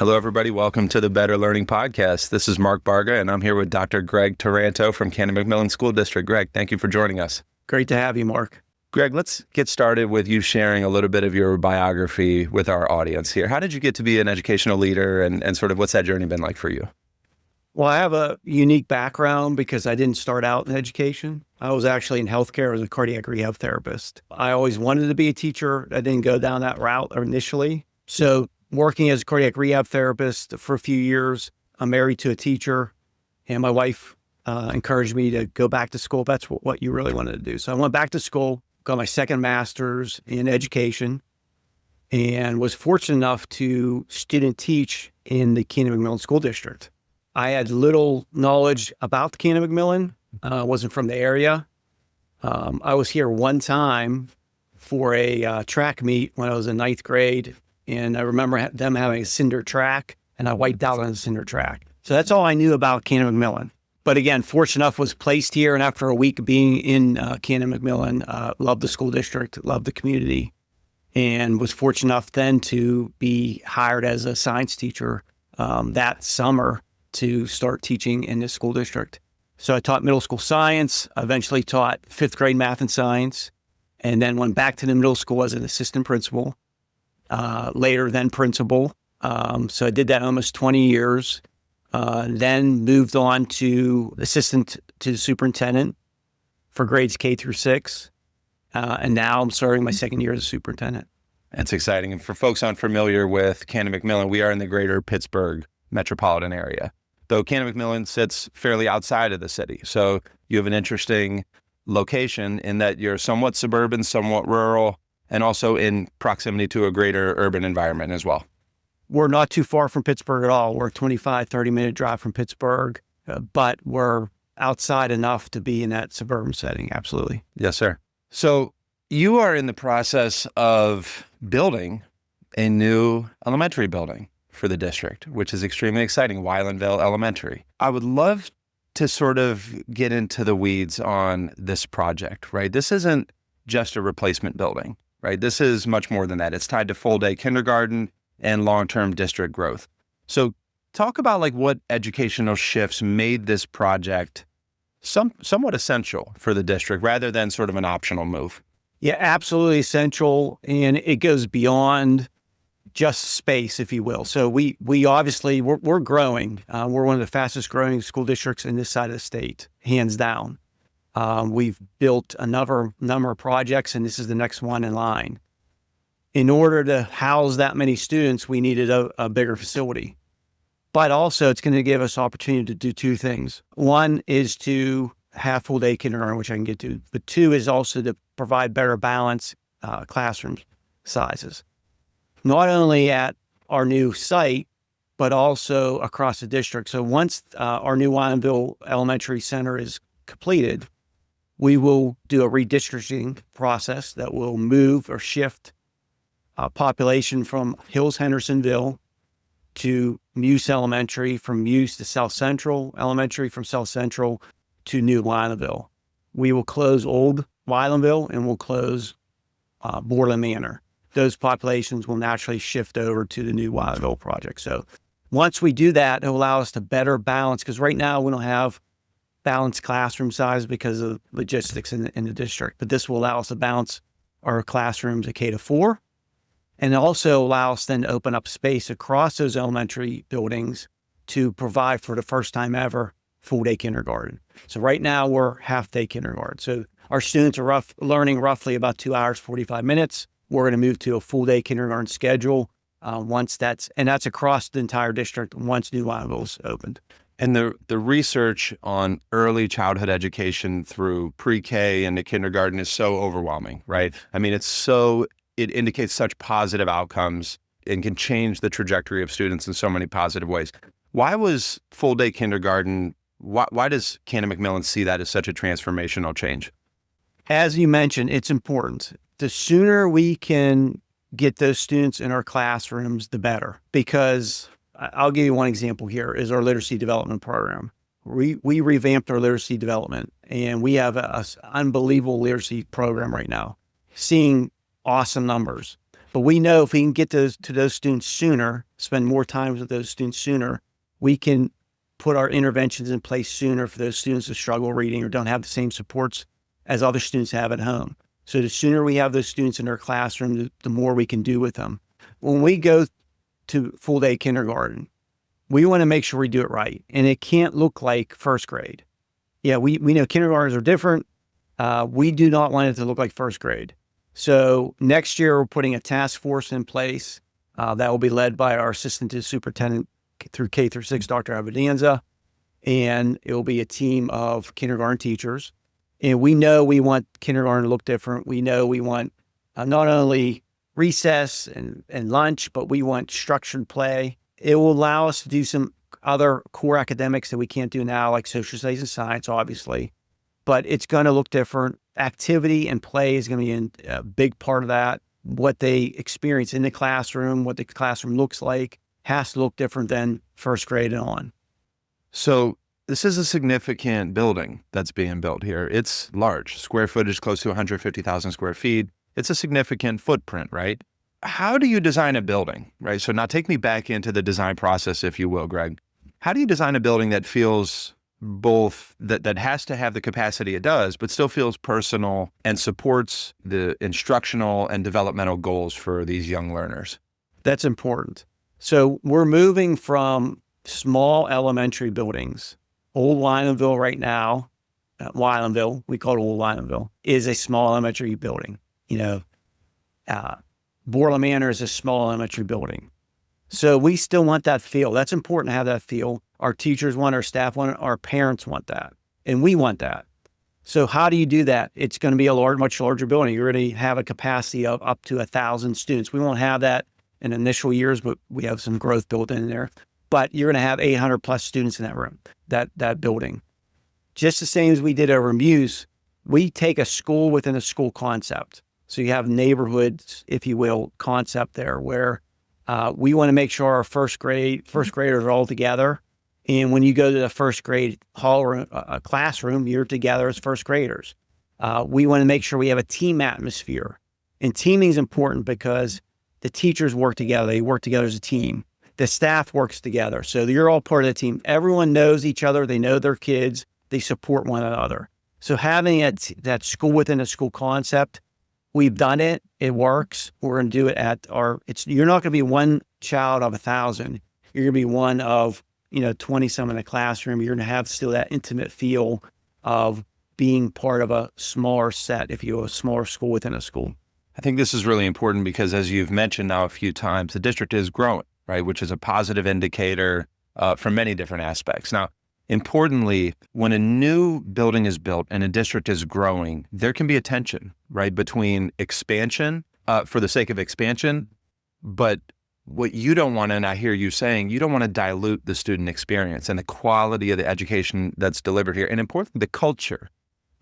Hello, everybody. Welcome to the Better Learning Podcast. This is Mark Barga, and I'm here with Dr. Greg Taranto from Canon-McMillan School District. Greg, thank you for joining us. Great to have you, Mark. Greg, let's get started with you sharing a little bit of your biography with our audience here. How did you get to be an educational leader, and sort of what's that journey been like for you? Well, I have a unique background because I didn't start out in education. I was actually in healthcare as a cardiac rehab therapist. I always wanted to be a teacher. I didn't go down that route initially. So working as a cardiac rehab therapist for a few years, I'm married to a teacher, and my wife encouraged me to go back to school. That's what you really wanted to do. So I went back to school, got my second master's in education, and was fortunate enough to student teach in the Canon-McMillan School District. I had little knowledge about the Canon-McMillan. Wasn't from the area. I was here one time for a track meet when I was in ninth grade. And I remember them having a cinder track, and I wiped out on the cinder track. So that's all I knew about Canon-McMillan. But again, fortunate enough, was placed here. And after a week being in Canon-McMillan, loved the school district, loved the community, and was fortunate enough then to be hired as a science teacher that summer to start teaching in this school district. So I taught middle school science, eventually taught fifth grade math and science, and then went back to the middle school as an assistant principal. Later then principal. So I did that almost 20 years, then moved on to assistant to the superintendent for grades K through 6. And now I'm starting my second year as a superintendent. That's exciting. And for folks unfamiliar with Canon-McMillan, we are in the greater Pittsburgh metropolitan area, though Canon-McMillan sits fairly outside of the city. So you have an interesting location in that you're somewhat suburban, somewhat rural, and also in proximity to a greater urban environment as well. We're not too far from Pittsburgh at all. We're a 25, 30-minute drive from Pittsburgh, but we're outside enough to be in that suburban setting, absolutely. Yes, sir. So you are in the process of building a new elementary building for the district, which is extremely exciting, Weilandville Elementary. I would love to sort of get into the weeds on this project, right? This isn't just a replacement building. Right. This is much more than that. It's tied to full day kindergarten and long-term district growth. So talk about like what educational shifts made this project somewhat essential for the district rather than sort of an optional move. Yeah, absolutely essential. And it goes beyond just space, if you will. So we obviously, we're growing. We're one of the fastest growing school districts in this side of the state, hands down. We've built a number of projects, and this is the next one in line. In order to house that many students, we needed a bigger facility. But also, it's going to give us opportunity to do two things. One is to have full day kindergarten, which I can get to. But two is also to provide better balance classroom sizes, not only at our new site, but also across the district. So once our new Weilandville Elementary Center is completed, we will do a redistricting process that will move or shift population from Hills Hendersonville to Muse Elementary, from Muse to South Central Elementary, from South Central to New Weilandville. We will close Old Weilandville and we'll close Borland Manor. Those populations will naturally shift over to the new Weilandville project. So once we do that, it will allow us to better balance, because right now we don't have balanced classroom size because of logistics in the district. But this will allow us to balance our classrooms at K-4, and also allow us then to open up space across those elementary buildings to provide for the first time ever full day kindergarten. So right now we're half day kindergarten. So our students are learning roughly about 2 hours, 45 minutes. We're going to move to a full day kindergarten schedule once that's across the entire district once New Weilandville is opened. And the research on early childhood education through pre-K and the kindergarten is so overwhelming, right? I mean, it indicates such positive outcomes and can change the trajectory of students in so many positive ways. Why was full day kindergarten, why does Canon-McMillan see that as such a transformational change? As you mentioned, it's important. The sooner we can get those students in our classrooms, the better. Because I'll give you one example here is our literacy development program. We revamped our literacy development, and we have an unbelievable literacy program right now, seeing awesome numbers. But we know if we can get to those students sooner, spend more time with those students sooner, we can put our interventions in place sooner for those students that struggle reading or don't have the same supports as other students have at home. So the sooner we have those students in our classroom, the more we can do with them. When we go to full day kindergarten, we want to make sure we do it right. And it can't look like first grade. Yeah, we know kindergartens are different. We do not want it to look like first grade. So next year, we're putting a task force in place that will be led by our assistant to superintendent through K through 6, Dr. Avidanza. And it will be a team of kindergarten teachers. And we know we want kindergarten to look different. We know we want not only recess and lunch, but we want structured play. It will allow us to do some other core academics that we can't do now, like social studies and science, obviously. But it's going to look different. Activity and play is going to be a big part of that. What they experience in the classroom, what the classroom looks like, has to look different than first grade and on. So this is a significant building that's being built here. It's large, square footage close to 150,000 square feet. It's a significant footprint, right? How do you design a building, right? So now take me back into the design process, if you will, Greg. How do you design a building that feels both, that has to have the capacity it does, but still feels personal and supports the instructional and developmental goals for these young learners? That's important. So we're moving from small elementary buildings. Old Linenville right now, Weilandville, we call it Old Linenville, is a small elementary building. Borla Manor is a small elementary building. So we still want that feel. That's important to have that feel. Our teachers want, our staff want it, our parents want that, and we want that. So how do you do that? It's going to be a much larger building. You're going to have a capacity of up to 1,000 students. We won't have that in initial years, but we have some growth built in there. But you're going to have 800 plus students in that room, that building. Just the same as we did over Muse, we take a school within a school concept. So you have neighborhoods, if you will, concept there where we want to make sure our first graders are all together. And when you go to the first grade hall room, classroom, you're together as first graders. We want to make sure we have a team atmosphere. And teaming is important because the teachers work together. They work together as a team. The staff works together. So you're all part of the team. Everyone knows each other. They know their kids. They support one another. So having that school within a school concept, we've done it. It works. We're going to do it you're not going to be one child of 1,000. You're going to be one of, 20 some in the classroom. You're going to have still that intimate feel of being part of a smaller set, if you will, a smaller school within a school. I think this is really important because, as you've mentioned now a few times, the district is growing, right? Which is a positive indicator from many different aspects. Now, importantly, when a new building is built and a district is growing, there can be a tension, right, between expansion for the sake of expansion, but what you don't want, and I hear you saying, you don't want to dilute the student experience and the quality of the education that's delivered here, and importantly, the culture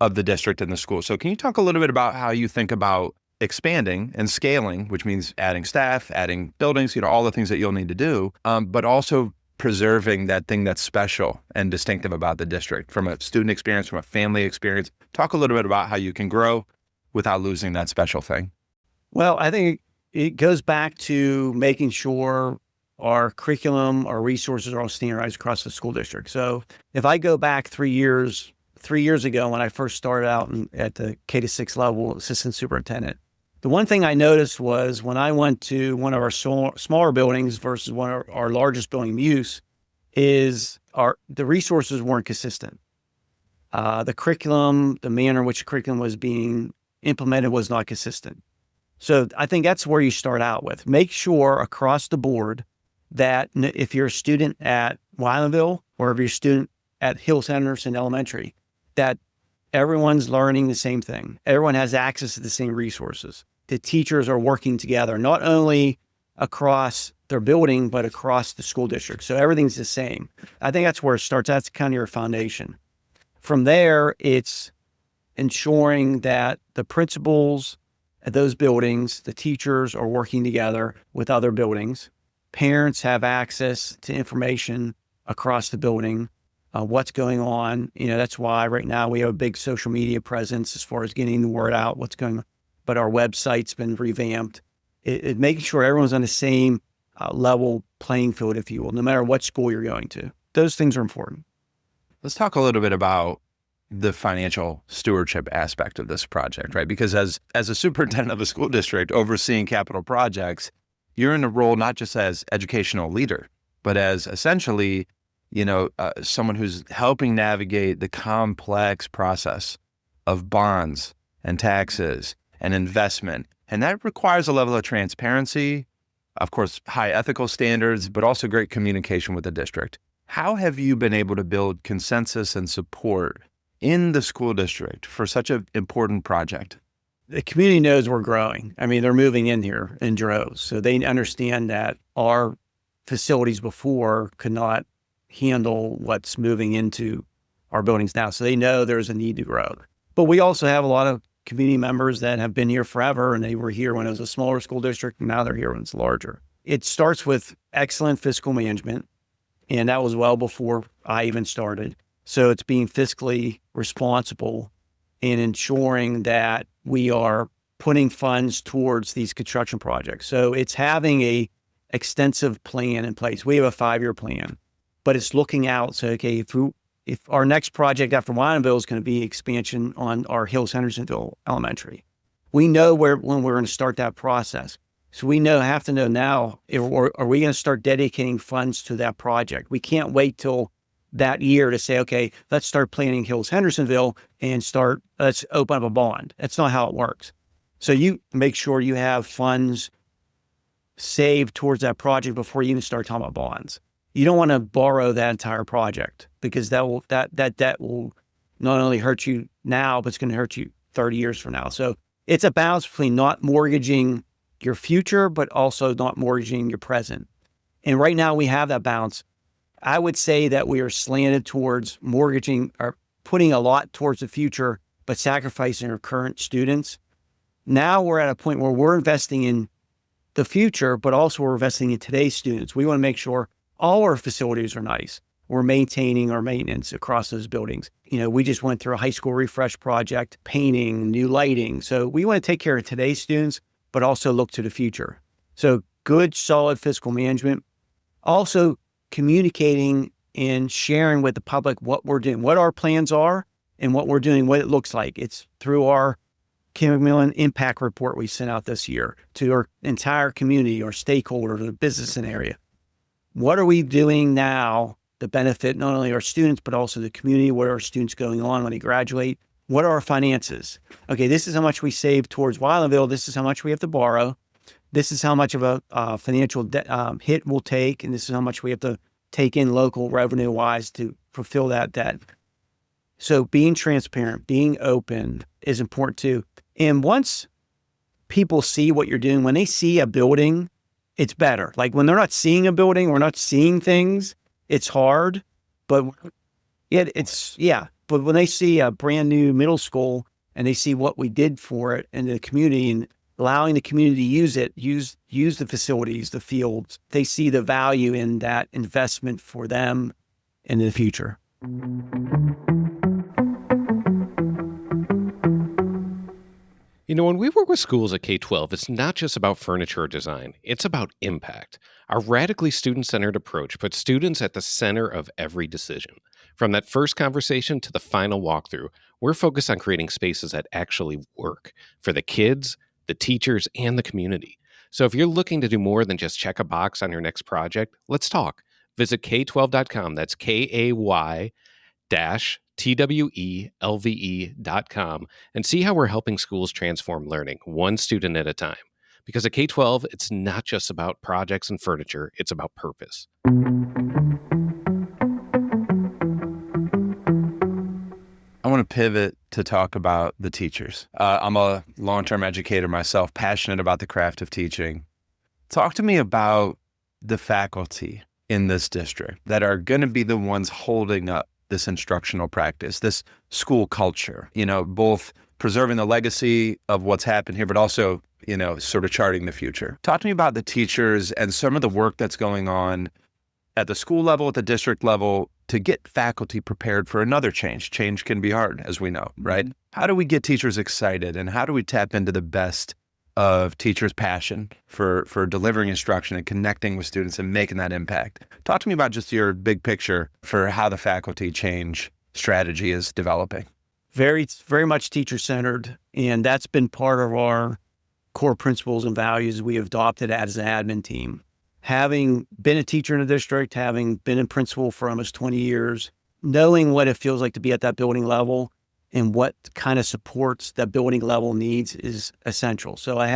of the district and the school. So can you talk a little bit about how you think about expanding and scaling, which means adding staff, adding buildings, all the things that you'll need to do, but also preserving that thing that's special and distinctive about the district from a student experience, from a family experience? Talk a little bit about how you can grow without losing that special thing. Well, I think it goes back to making sure our curriculum, our resources are all standardized across the school district. So if I go back 3 years ago when I first started out at the K-6 level, assistant superintendent, the one thing I noticed was when I went to one of our smaller buildings versus one of our largest building, Muse, is the resources weren't consistent. The curriculum, the manner in which the curriculum was being implemented was not consistent. So I think that's where you start out with. Make sure across the board that if you're a student at Weilandville or if you're a student at Hills Henderson Elementary, that everyone's learning the same thing. Everyone has access to the same resources. The teachers are working together, not only across their building, but across the school district. So everything's the same. I think that's where it starts. That's kind of your foundation. From there, it's ensuring that the principals at those buildings, the teachers are working together with other buildings. Parents have access to information across the building, what's going on. That's why right now we have a big social media presence as far as getting the word out, what's going on. But our website's been revamped. making sure everyone's on the same level playing field, if you will, no matter what school you're going to. Those things are important. Let's talk a little bit about the financial stewardship aspect of this project, right? Because as a superintendent of a school district overseeing capital projects, you're in a role not just as educational leader, but as essentially, someone who's helping navigate the complex process of bonds and taxes and investment. And that requires a level of transparency, of course, high ethical standards, but also great communication with the district. How have you been able to build consensus and support in the school district for such an important project? The community knows we're growing. I mean, they're moving in here in droves. So they understand that our facilities before could not handle what's moving into our buildings now. So they know there's a need to grow. But we also have a lot of community members that have been here forever, and they were here when it was a smaller school district, and now they're here when it's larger. It starts with excellent fiscal management, and that was well before I even started. So it's being fiscally responsible and ensuring that we are putting funds towards these construction projects. So it's having a extensive plan in place. We have a 5-year plan, but it's looking out. So, okay, if our next project after Wydenville is going to be expansion on our Hills-Hendersonville Elementary, we know when we're going to start that process. So we have to know now, are we going to start dedicating funds to that project? We can't wait till that year to say, okay, let's start planning Hills-Hendersonville and let's open up a bond. That's not how it works. So you make sure you have funds saved towards that project before you even start talking about bonds. You don't want to borrow that entire project because that debt will not only hurt you now, but it's going to hurt you 30 years from now. So it's a balance between not mortgaging your future, but also not mortgaging your present. And right now we have that balance. I would say that we are slanted towards mortgaging or putting a lot towards the future, but sacrificing our current students. Now we're at a point where we're investing in the future, but also we're investing in today's students. We want to make sure all our facilities are nice. We're maintaining our maintenance across those buildings. We just went through a high school refresh project, painting, new lighting. So we want to take care of today's students, but also look to the future. So good, solid fiscal management. Also communicating and sharing with the public what we're doing, what our plans are and what we're doing, what it looks like. It's through our Canon-McMillan impact report we sent out this year to our entire community, our stakeholders, the business and area. What are we doing now to benefit not only our students, but also the community? What are our students going on when they graduate? What are our finances? Okay, this is how much we save towards Wydenville. This is how much we have to borrow. This is how much of a financial hit we'll take, and this is how much we have to take in local revenue-wise to fulfill that debt. So being transparent, being open is important too. And once people see what you're doing, when they see a building, it's better. Like when they're not seeing a building, we're not seeing things, it's hard. But but when they see a brand new middle school and they see what we did for it in the community and allowing the community to use it, use the facilities, the fields, they see the value in that investment for them in the future. When we work with schools at K-12, it's not just about furniture or design. It's about impact. Our radically student-centered approach puts students at the center of every decision. From that first conversation to the final walkthrough, we're focused on creating spaces that actually work for the kids, the teachers, and the community. So if you're looking to do more than just check a box on your next project, let's talk. Visit K12.com. That's KAY-TWELVE.com and see how we're helping schools transform learning one student at a time. Because at K-12, it's not just about projects and furniture, it's about purpose. I want to pivot to talk about the teachers. I'm a long-term educator myself, passionate about the craft of teaching. Talk to me about the faculty in this district that are going to be the ones holding up this instructional practice, this school culture, both preserving the legacy of what's happened here, but also, sort of charting the future. Talk to me about the teachers and some of the work that's going on at the school level, at the district level, to get faculty prepared for another change. Change can be hard, as we know, right? How do we get teachers excited and how do we tap into the best of teachers' passion for delivering instruction and connecting with students and making that impact. Talk to me about just your big picture for how the faculty change strategy is developing. Very, very much teacher-centered, and that's been part of our core principles and values we have adopted as an admin team. Having been a teacher in the district, having been a principal for almost 20 years, knowing what it feels like to be at that building level and what kind of supports that building level needs is essential. So I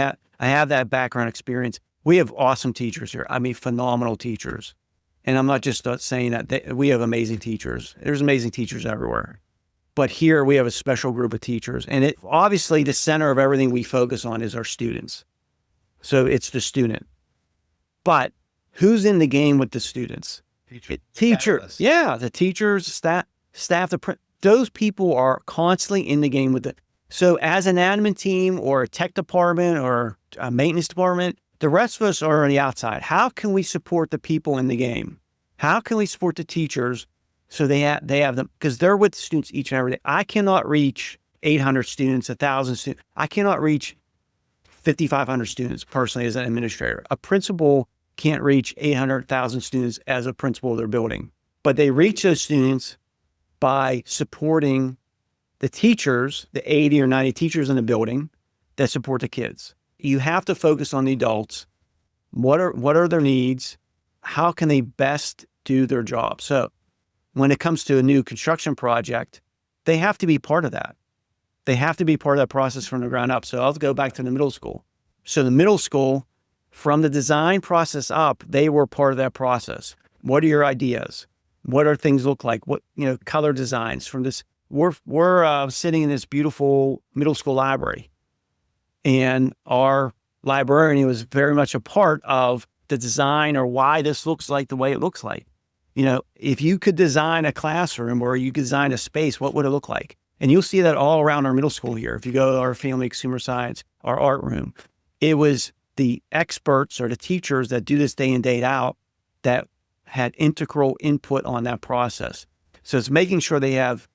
have that background experience. We have awesome teachers here. I mean, phenomenal teachers. And I'm not just saying that. We have amazing teachers. There's amazing teachers everywhere. But here we have a special group of teachers. And obviously the center of everything we focus on is our students. So it's the student. But who's in the game with the students? Teachers. Yeah, the teachers, staff, those people are constantly in the game with it. So as an admin team or a tech department or a maintenance department, the rest of us are on the outside. How can we support the people in the game? How can we support the teachers so they have them? Because they're with the students each and every day. I cannot reach 800 students, 1,000 students. I cannot reach 5,500 students personally as an administrator. A principal can't reach 800,000 students as a principal of their building. But they reach those students by supporting the teachers, the 80 or 90 teachers in the building that support the kids. You have to focus on the adults. What are their needs? How can they best do their job? So when it comes to a new construction project, they have to be part of that. They have to be part of that process from the ground up. So I'll go back to the middle school. So the middle school, from the design process up, they were part of that process. What are your ideas? What are things look like? What, color designs from this? We're sitting in this beautiful middle school library, and our librarian was very much a part of the design or why this looks like the way it looks like. If you could design a classroom or you could design a space, what would it look like? And you'll see that all around our middle school here. If you go to our family consumer science, our art room, it was the experts or the teachers that do this day in, day out that had integral input on that process. So it's making sure they have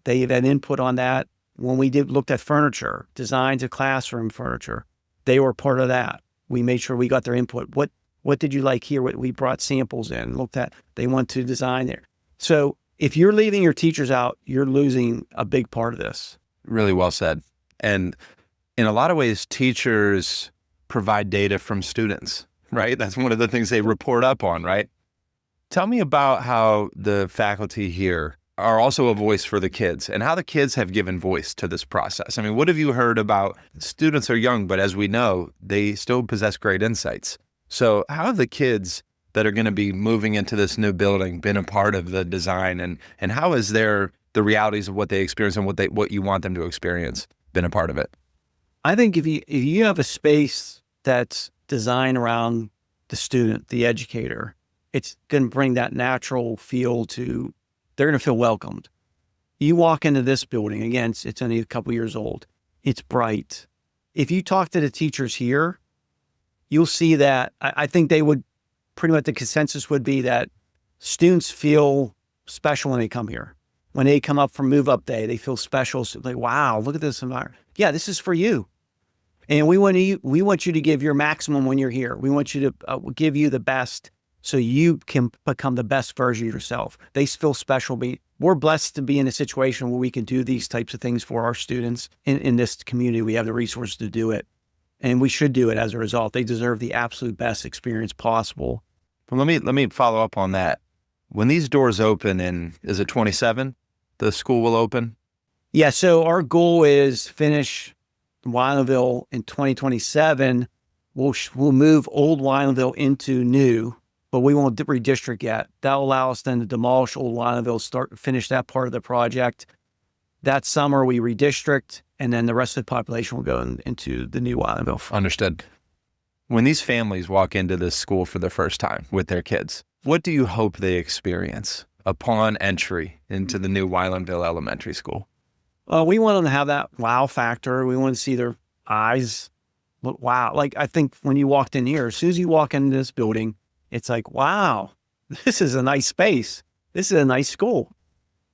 that input on that. When we looked at furniture, designs of classroom furniture, they were part of that. We made sure we got their input. What did you like here? We brought samples in, looked at, they want to design there. So if you're leaving your teachers out, you're losing a big part of this. Really well said. And in a lot of ways, teachers provide data from students, right? That's one of the things they report up on, right? Tell me about how the faculty here are also a voice for the kids and how the kids have given voice to this process. I mean, what have you heard about students are young, but as we know, they still possess great insights. So how have the kids that are going to be moving into this new building been a part of the design, and how is the realities of what they experience and what you want them to experience been a part of it? I think if you have a space that's designed around the student, the educator, it's going to bring that natural feel to, they're going to feel welcomed. You walk into this building, again, it's only a couple years old. It's bright. If you talk to the teachers here, you'll see that I think they would, pretty much the consensus would be that students feel special when they come here. When they come up from move up day, they feel special. So like, wow, look at this environment. Yeah, this is for you. And we want you to give your maximum when you're here. We want you to give you the best so you can become the best version of yourself. They feel special. We're blessed to be in a situation where we can do these types of things for our students in this community. We have the resources to do it, and we should do it as a result. They deserve the absolute best experience possible. Well, let me follow up on that. When these doors open is it 27, the school will open? Yeah, so our goal is finish Wylandville in 2027. We'll move old Wylandville into new, but we won't redistrict yet. That'll allow us then to demolish old Wylandville, finish that part of the project. That summer we redistrict, and then the rest of the population will go into the new Wylandville. Understood. When these families walk into this school for the first time with their kids, what do you hope they experience upon entry into the new Wylandville Elementary School? We want them to have that wow factor. We want to see their eyes look wow. Like, I think when you walked in here, as soon as you walk into this building, it's like, wow, this is a nice space. This is a nice school.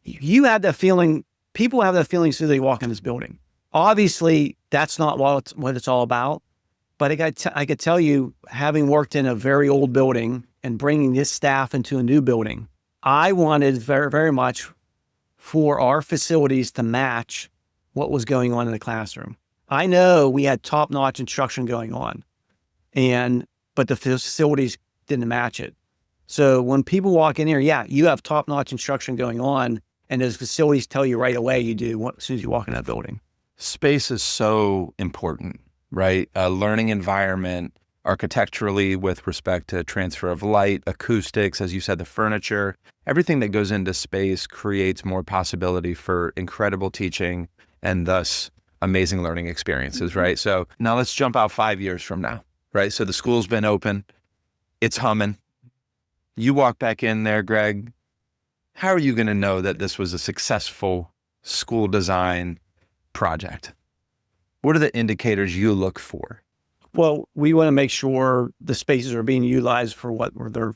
You have that feeling. People have that feeling as soon as they walk in this building. Obviously, that's not what it's all about. But I could tell you, having worked in a very old building and bringing this staff into a new building, I wanted very, very much for our facilities to match what was going on in the classroom. I know we had top-notch instruction going on, but the facilities didn't match it. So when people walk in here, yeah, you have top-notch instruction going on, and those facilities tell you right away you do as soon as you walk in that building. Space is so important, right? A learning environment, architecturally with respect to transfer of light, acoustics, as you said, the furniture, everything that goes into space creates more possibility for incredible teaching and thus amazing learning experiences, right? So now let's jump out 5 years from now, right? So the school's been open, it's humming. You walk back in there, Greg, how are you going to know that this was a successful school design project? What are the indicators you look for? Well, we want to make sure the spaces are being utilized for what they're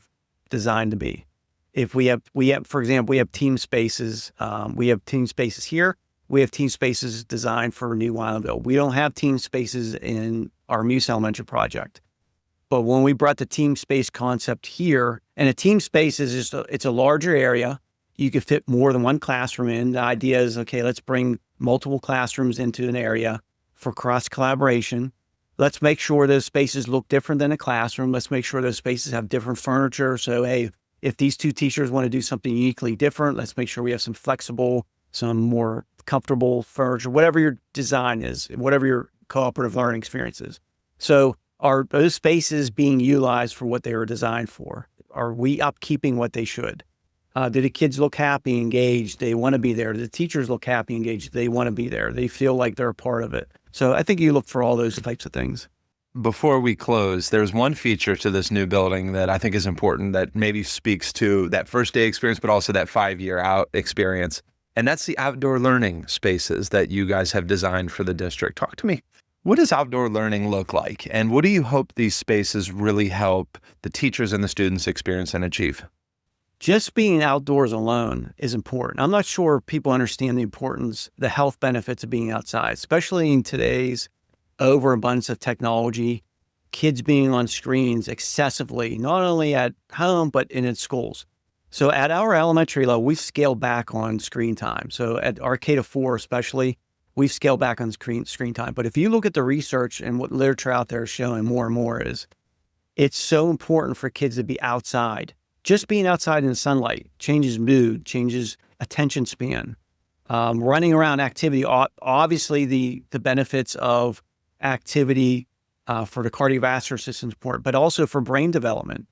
designed to be. If we have, for example, we have team spaces. We have team spaces here. We have team spaces designed for New Wylandville. We don't have team spaces in our Muse Elementary project. But when we brought the team space concept here, and a team space is just it's a larger area. You could fit more than one classroom in. The idea is, okay, let's bring multiple classrooms into an area for cross collaboration. Let's make sure those spaces look different than a classroom. Let's make sure those spaces have different furniture. So, hey, if these two teachers want to do something uniquely different, let's make sure we have some flexible, some more comfortable furniture, whatever your design is, whatever your cooperative learning experience is. So are those spaces being utilized for what they were designed for? Are we upkeeping what they should? Do the kids look happy, engaged? They want to be there. Do the teachers look happy, engaged? They want to be there. They feel like they're a part of it. So I think you look for all those types of things. Before we close, there's one feature to this new building that I think is important that maybe speaks to that first day experience, but also that 5-year out experience. And that's the outdoor learning spaces that you guys have designed for the district. Talk to me. What does outdoor learning look like? And what do you hope these spaces really help the teachers and the students experience and achieve? Just being outdoors alone is important. I'm not sure people understand the importance, the health benefits of being outside, especially in today's overabundance of technology, kids being on screens excessively, not only at home, but in schools. So at our elementary level, we've scaled back on screen time. So at our K-4 especially, we've scaled back on screen time. But if you look at the research and what literature out there is showing more and more is, it's so important for kids to be outside. Just being outside in the sunlight changes mood, changes attention span. Running around activity, obviously the benefits of activity for the cardiovascular system is important, but also for brain development.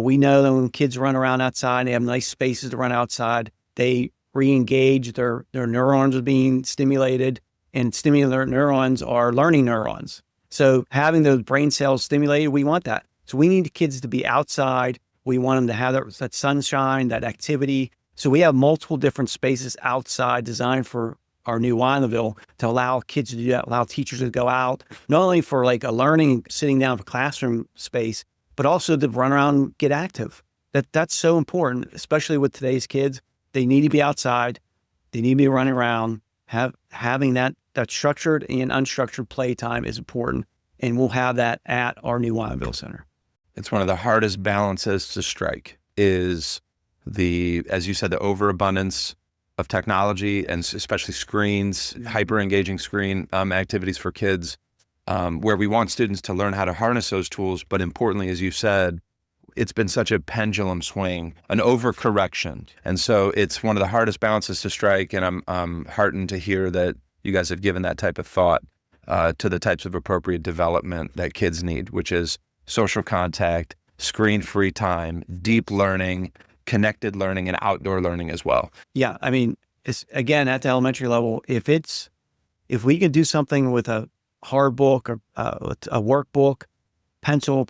We know that when kids run around outside, they have nice spaces to run outside, they re-engage, their neurons are being stimulated, and stimulated neurons are learning neurons. So having those brain cells stimulated, we want that. So we need kids to be outside. We want them to have that sunshine, that activity. So we have multiple different spaces outside designed for our New Wylandville to allow kids to do that, allow teachers to go out, not only for like a learning, sitting down for classroom space, but also to run around and get active. That's so important, especially with today's kids. They need to be outside. They need to be running around. Having that structured and unstructured playtime is important. And we'll have that at our New Wylandville Center. It's one of the hardest balances to strike is as you said, the overabundance of technology and especially screens, hyper engaging screen activities for kids, where we want students to learn how to harness those tools. But importantly, as you said, it's been such a pendulum swing, an overcorrection. And so it's one of the hardest balances to strike. And I'm heartened to hear that you guys have given that type of thought to the types of appropriate development that kids need, which is social contact, screen-free time, deep learning, connected learning, and outdoor learning as well. Yeah, I mean, it's again at the elementary level. If we can do something with a hard book or a workbook, pencil,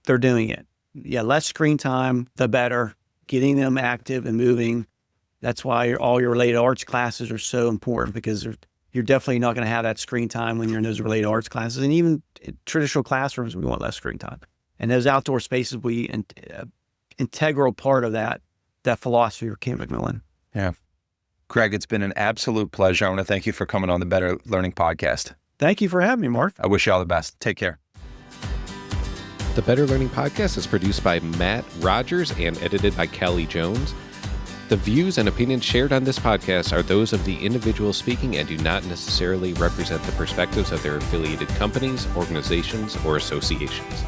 they're doing it. Yeah, less screen time, the better. Getting them active and moving. That's why all your related arts classes are so important, because you're definitely not going to have that screen time when you're in those related arts classes. And even in traditional classrooms, we want less screen time. And those outdoor spaces, integral part of that philosophy of Canon-McMillan. Yeah. Greg, it's been an absolute pleasure. I want to thank you for coming on the Better Learning Podcast. Thank you for having me, Mark. I wish you all the best. Take care. The Better Learning Podcast is produced by Matt Rogers and edited by Kelly Jones. The views and opinions shared on this podcast are those of the individual speaking and do not necessarily represent the perspectives of their affiliated companies, organizations, or associations.